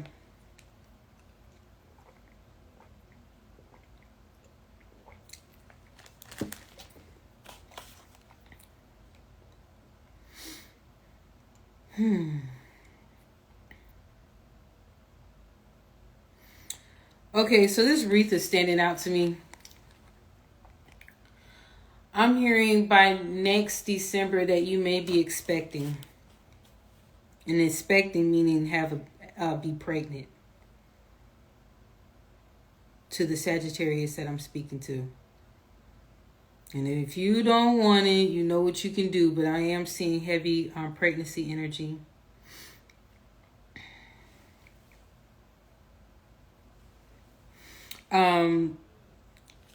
Okay, so this wreath is standing out to me. I'm hearing by next December that you may be expecting. And expecting meaning be pregnant. To the Sagittarius that I'm speaking to. And if you don't want it, you know what you can do. But I am seeing heavy pregnancy energy.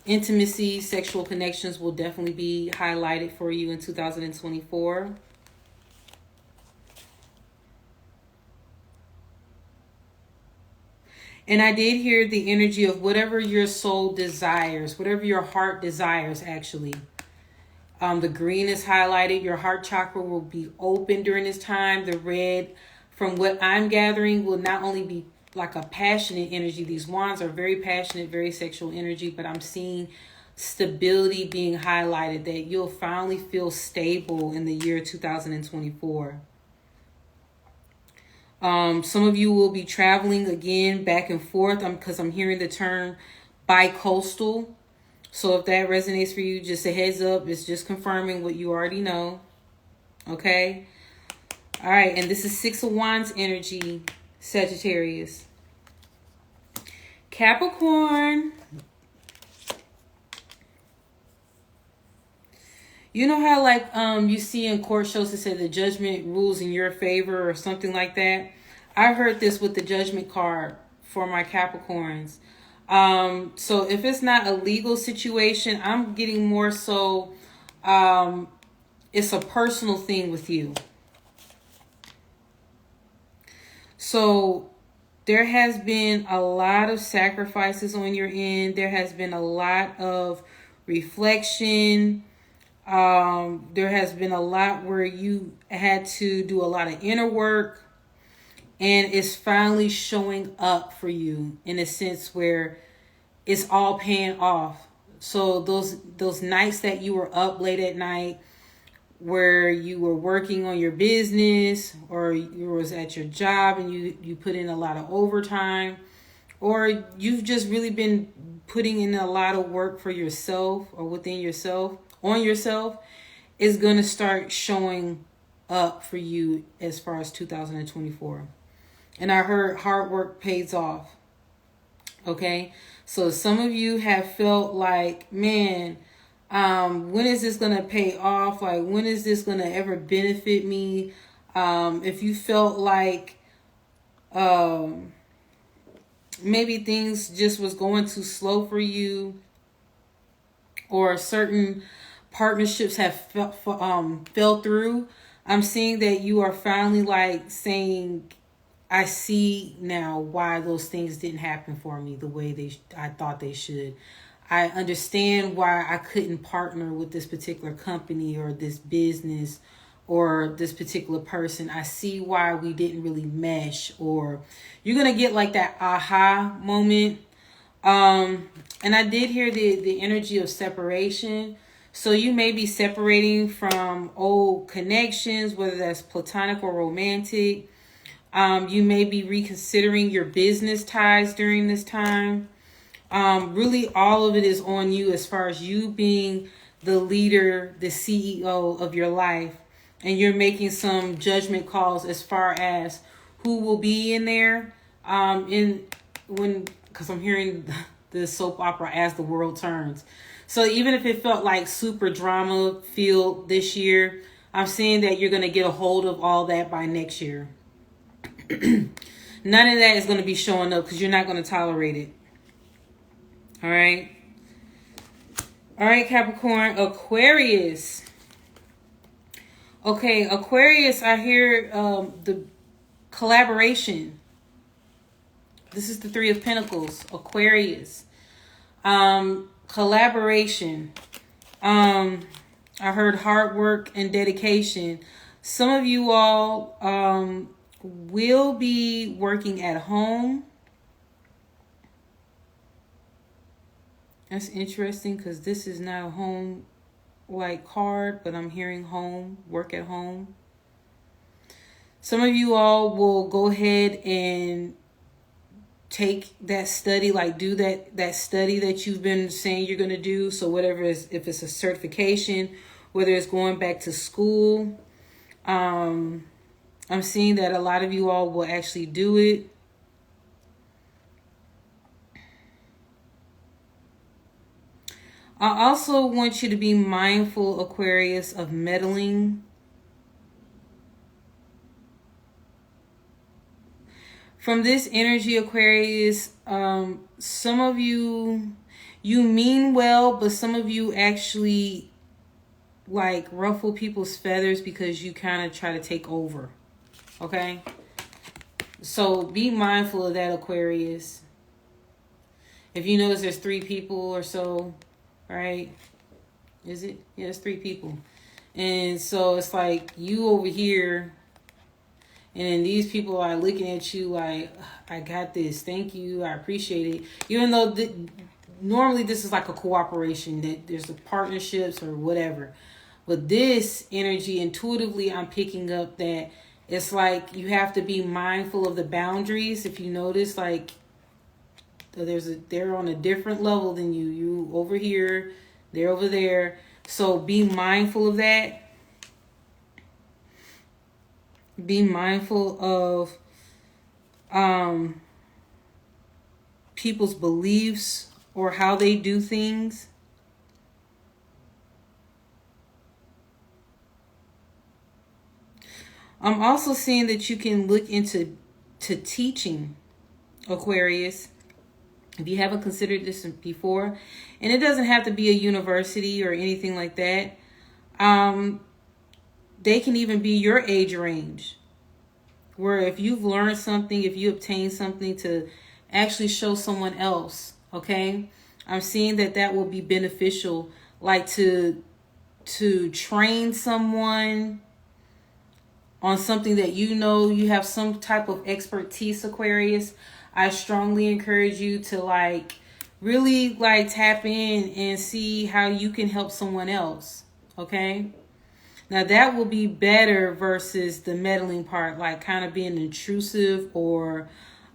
Intimacy, sexual connections will definitely be highlighted for you in 2024. And I did hear the energy of whatever your soul desires, whatever your heart desires, actually. The green is highlighted. Your heart chakra will be open during this time. The red, from what I'm gathering, will not only be like a passionate energy. These wands are very passionate, very sexual energy, but I'm seeing stability being highlighted, that you'll finally feel stable in the year 2024. Some of you will be traveling again back and forth because I'm hearing the term bi-coastal. So if that resonates for you, just a heads up. It's just confirming what you already know. Okay. All right. And this is Six of Wands energy, Sagittarius. Capricorn. You know how like you see in court shows that say the judgment rules in your favor or something like that? I heard this with the judgment card for my Capricorns. So if it's not a legal situation, I'm getting more so it's a personal thing with you. So there has been a lot of sacrifices on your end. There has been a lot of reflection. There has been a lot where you had to do a lot of inner work, and it's finally showing up for you in a sense where it's all paying off. So those nights that you were up late at night, where you were working on your business, or you was at your job and you put in a lot of overtime, or you've just really been putting in a lot of work for yourself or within yourself, on yourself, is going to start showing up for you as far as 2024. And I heard hard work pays off. Okay. So some of you have felt like, man, when is this going to pay off? Like, when is this going to ever benefit me? If you felt like maybe things just was going too slow for you, or certain partnerships have fell through, I'm seeing that you are finally like saying, I see now why those things didn't happen for me the way I thought they should. I understand why I couldn't partner with this particular company or this business or this particular person. I see why we didn't really mesh. Or you're going to get like that aha moment. And I did hear the energy of separation. So you may be separating from old connections, whether that's platonic or romantic. You may be reconsidering your business ties during this time. Really, all of it is on you as far as you being the leader, the CEO of your life. And you're making some judgment calls as far as who will be in there. Because I'm hearing the soap opera As the World Turns. So even if it felt like super drama filled this year, I'm seeing that you're going to get a hold of all that by next year. None of that is going to be showing up because you're not going to tolerate it. All right. All right, Capricorn. Aquarius. Okay, Aquarius, I hear the collaboration. This is the Three of Pentacles. Aquarius. Collaboration. I heard hard work and dedication. Some of you all will be working at home. That's interesting because this is not a home like card, but I'm hearing home, work at home. Some of you all will go ahead and take that study, like do that study that you've been saying you're going to do. So whatever is, if it's a certification, whether it's going back to school, I'm seeing that a lot of you all will actually do it. I also want you to be mindful, Aquarius, of meddling. From this energy, Aquarius, some of you mean well, but some of you actually like ruffle people's feathers because you kind of try to take over. Okay? So be mindful of that, Aquarius. If you notice there's 3 people or so, right? Is it? Yeah, it's 3 people. And so it's like you over here, and then these people are looking at you like, I got this. Thank you. I appreciate it. Even though normally this is like a cooperation, that there's a partnerships or whatever. But this energy, intuitively, I'm picking up that it's like you have to be mindful of the boundaries. If you notice, like they're on a different level than you. You over here, they're over there. So be mindful of that. Be mindful of people's beliefs or how they do things. I'm also seeing that you can look into teaching, Aquarius, if you haven't considered this before. And it doesn't have to be a university or anything like that. They can even be your age range, where if you've learned something, if you obtain something, to actually show someone else. Okay, I'm seeing that will be beneficial, like to train someone on something that you know you have some type of expertise, Aquarius. I strongly encourage you to really tap in and see how you can help someone else. Okay. Now that will be better versus the meddling part, like kind of being intrusive or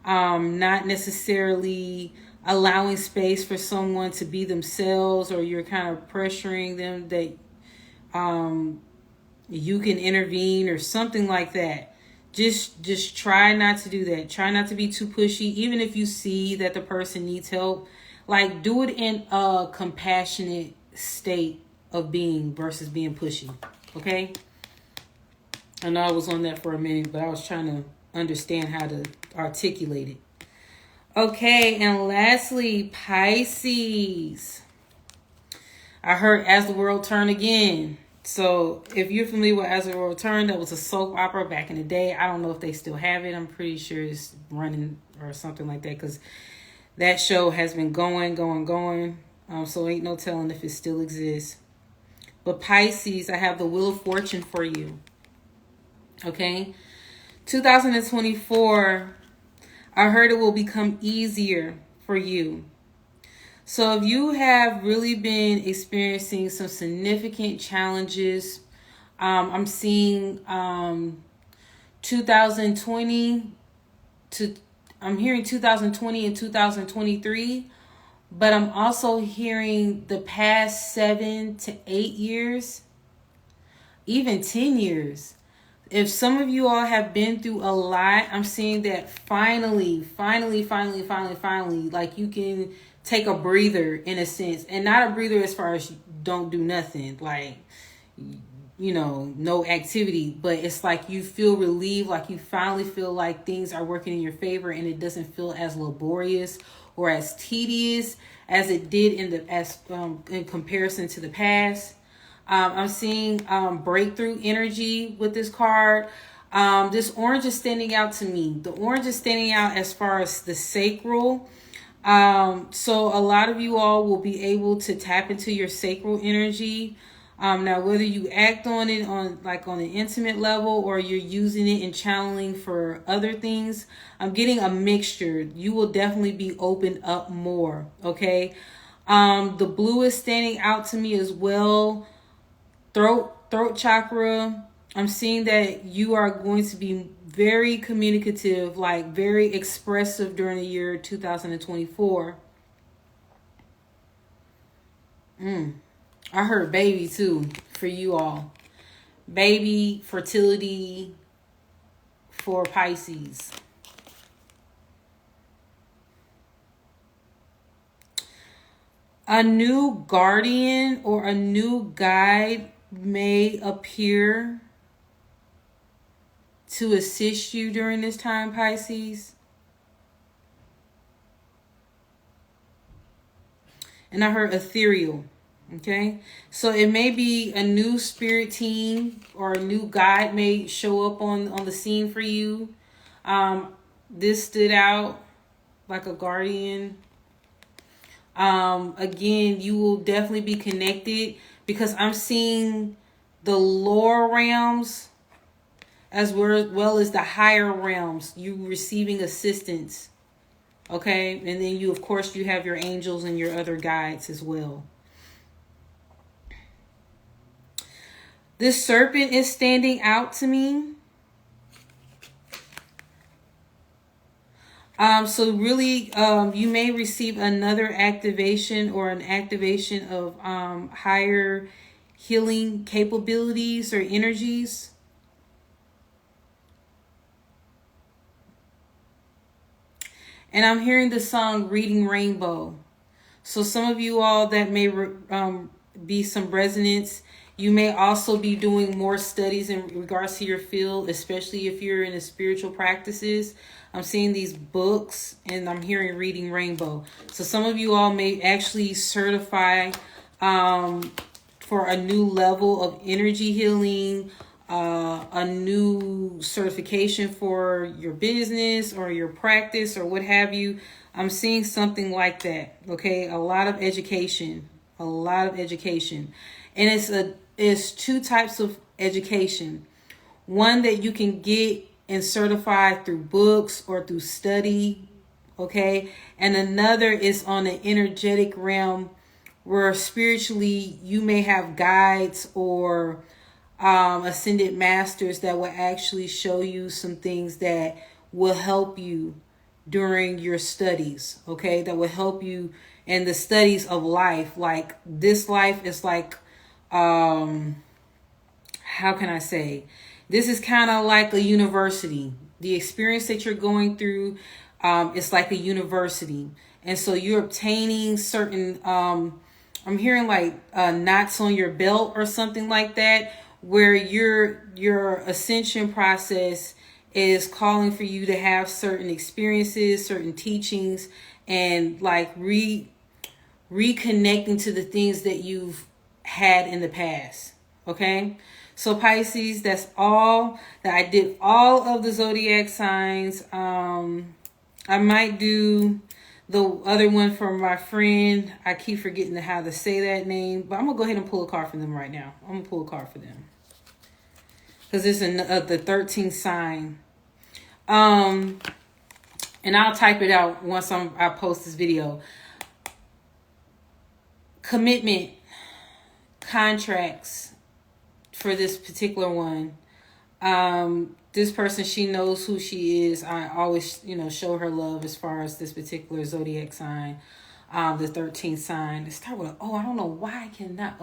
not necessarily allowing space for someone to be themselves, or you're kind of pressuring them that you can intervene or something like that. Just try not to do that. Try not to be too pushy. Even if you see that the person needs help, like do it in a compassionate state of being versus being pushy. Okay? I know I was on that for a minute, but I was trying to understand how to articulate it. Okay, and lastly, Pisces. I heard As the World Turned again. So if you're familiar with As the World Turned, that was a soap opera back in the day. I don't know if they still have it. I'm pretty sure it's running or something like that, because that show has been going. So ain't no telling if it still exists. But Pisces, I have the Wheel of Fortune for you. Okay? 2024, I heard it will become easier for you. So if you have really been experiencing some significant challenges, I'm seeing 2020 I'm hearing 2020 and 2023 but I'm also hearing the past 7 to 8 years, even 10 years. If some of you all have been through a lot, I'm seeing that finally, like you can take a breather in a sense. And not a breather as far as don't do nothing, like, you know, no activity. But it's like you feel relieved, like you finally feel like things are working in your favor and it doesn't feel as laborious or as tedious as it did in comparison to the past. I'm seeing breakthrough energy with this card. This orange is standing out to me. The orange is standing out as far as the sacral. So a lot of you all will be able to tap into your sacral energy. Now, whether you act on it on an intimate level or you're using it and channeling for other things, I'm getting a mixture. You will definitely be opened up more. Okay. The blue is standing out to me as well. Throat chakra. I'm seeing that you are going to be very communicative, like very expressive during the year 2024. I heard baby too for you all. Baby, fertility for Pisces. A new guardian or a new guide may appear to assist you during this time, Pisces. And I heard ethereal. Okay, so it may be a new spirit team or a new guide may show up on the scene for you. This stood out like a guardian. Again, you will definitely be connected because I'm seeing the lower realms as well as the higher realms. You receiving assistance. Okay, and then you, of course, you have your angels and your other guides as well. This serpent is standing out to me. So really, you may receive another activation or an activation of higher healing capabilities or energies. And I'm hearing the song Reading Rainbow. So some of you all that may be some resonance. You may also be doing more studies in regards to your field, especially if you're in the spiritual practices. I'm seeing these books and I'm hearing Reading Rainbow. So some of you all may actually certify for a new level of energy healing, a new certification for your business or your practice or what have you. I'm seeing something like that. Okay, a lot of education. And it's two types of education. One that you can get and certify through books or through study, okay? And another is on the energetic realm where spiritually you may have guides or ascended masters that will actually show you some things that will help you during your studies, okay? That will help you in the studies of life. Like this life is like, how can I say? This is kind of like a university. The experience that you're going through, it's like a university. And so you're obtaining certain, I'm hearing like knots on your belt or something like that, where your ascension process is calling for you to have certain experiences, certain teachings, and like reconnecting to the things that you've had in the past. Okay, so Pisces, that's all that I did. All of the zodiac signs. I might do the other one from my friend. I keep forgetting how to say that name, but I'm gonna go ahead and pull a card for them right now. I'm gonna pull a card for them because it's the 13th sign. And I'll type it out once I post this video. Commitment, contracts for this particular one. This person, she knows who she is. I always, show her love as far as this particular zodiac sign. the 13th sign. It start with I don't know why I cannot.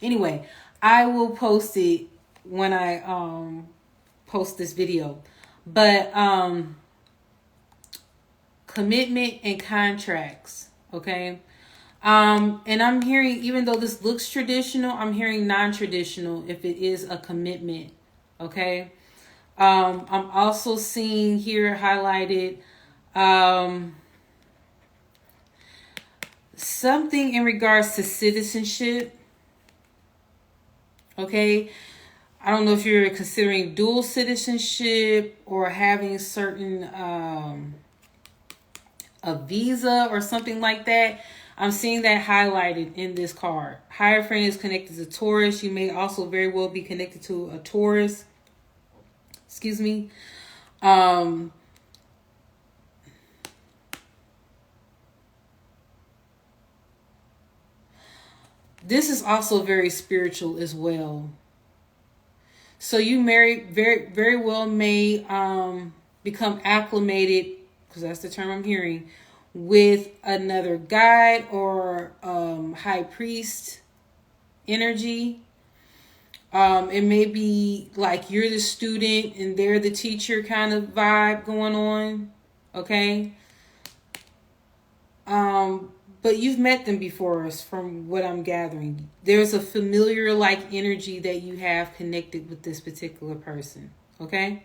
Anyway, I will post it when I post this video. But commitment and contracts, okay? And I'm hearing, even though this looks traditional, I'm hearing non-traditional if it is a commitment, okay? I'm also seeing here highlighted something in regards to citizenship, okay? I don't know if you're considering dual citizenship or having certain a visa or something like that. I'm seeing that highlighted in this card. Hierophant is connected to Taurus. You may also very well be connected to a Taurus. Excuse me. This is also very spiritual as well. So you very well may become acclimated, because that's the term I'm hearing, with another guide or high priest energy. It may be like you're the student and they're the teacher kind of vibe going on. Okay. But you've met them before, from what I'm gathering. There's a familiar like energy that you have connected with this particular person. Okay.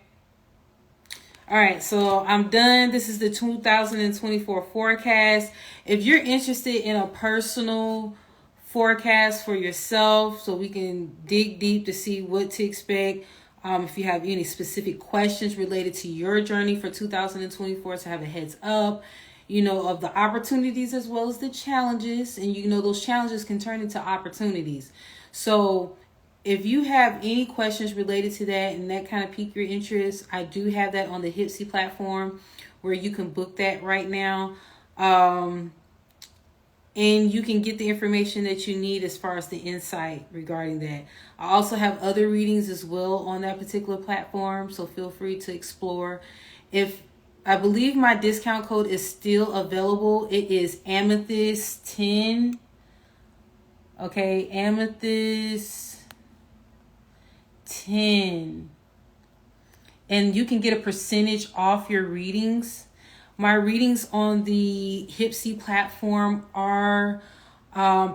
All right, so I'm done. This is the 2024 forecast. If you're interested in a personal forecast for yourself, so we can dig deep to see what to expect, if you have any specific questions related to your journey for 2024, to have a heads up, of the opportunities as well as the challenges. And those challenges can turn into opportunities. So if you have any questions related to that and that kind of pique your interest, I do have that on the HYPSEE platform where you can book that right now. And you can get the information that you need as far as the insight regarding that. I also have other readings as well on that particular platform, so feel free to explore. I believe my discount code is still available. It is Amethyst 10. Okay, Amethyst 10, and you can get a percentage off your readings. My readings on the HYPSEE platform are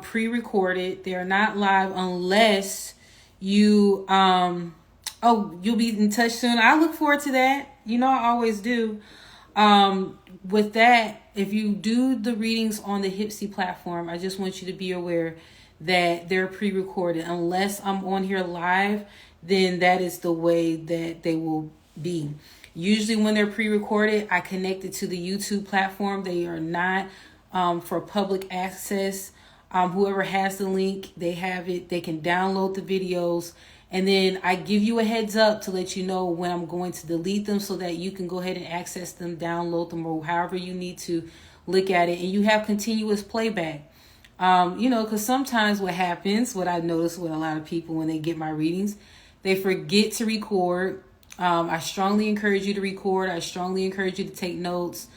pre-recorded. They're not live unless you you'll be in touch soon. I look forward to that. I always do. With that, if you do the readings on the HYPSEE platform, I just want you to be aware that they're pre-recorded. Unless I'm on here live, then that is the way that they will be. Usually when they're pre-recorded, I connect it to the YouTube platform. They are not for public access. Whoever has the link, they have it. They can download the videos. And then I give you a heads up to let you know when I'm going to delete them, so that you can go ahead and access them, download them, or however you need to look at it. And you have continuous playback. Because sometimes what I notice with a lot of people when they get my readings, they forget to record. I strongly encourage you to record. I strongly encourage you to take notes,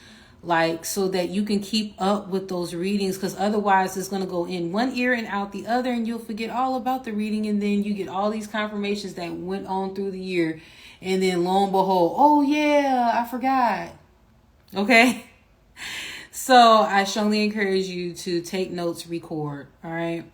so that you can keep up with those readings, because otherwise it's going to go in one ear and out the other, and you'll forget all about the reading. And then you get all these confirmations that went on through the year. And then lo and behold, oh yeah, I forgot. Okay. So I strongly encourage you to take notes, record. All right.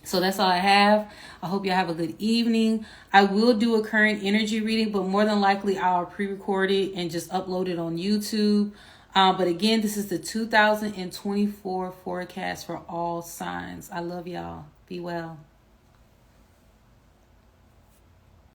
So that's all I have. I hope y'all have a good evening. I will do a current energy reading, but more than likely I'll pre-record it and just upload it on YouTube. But again, this is the 2024 forecast for all signs. I love y'all. Be well.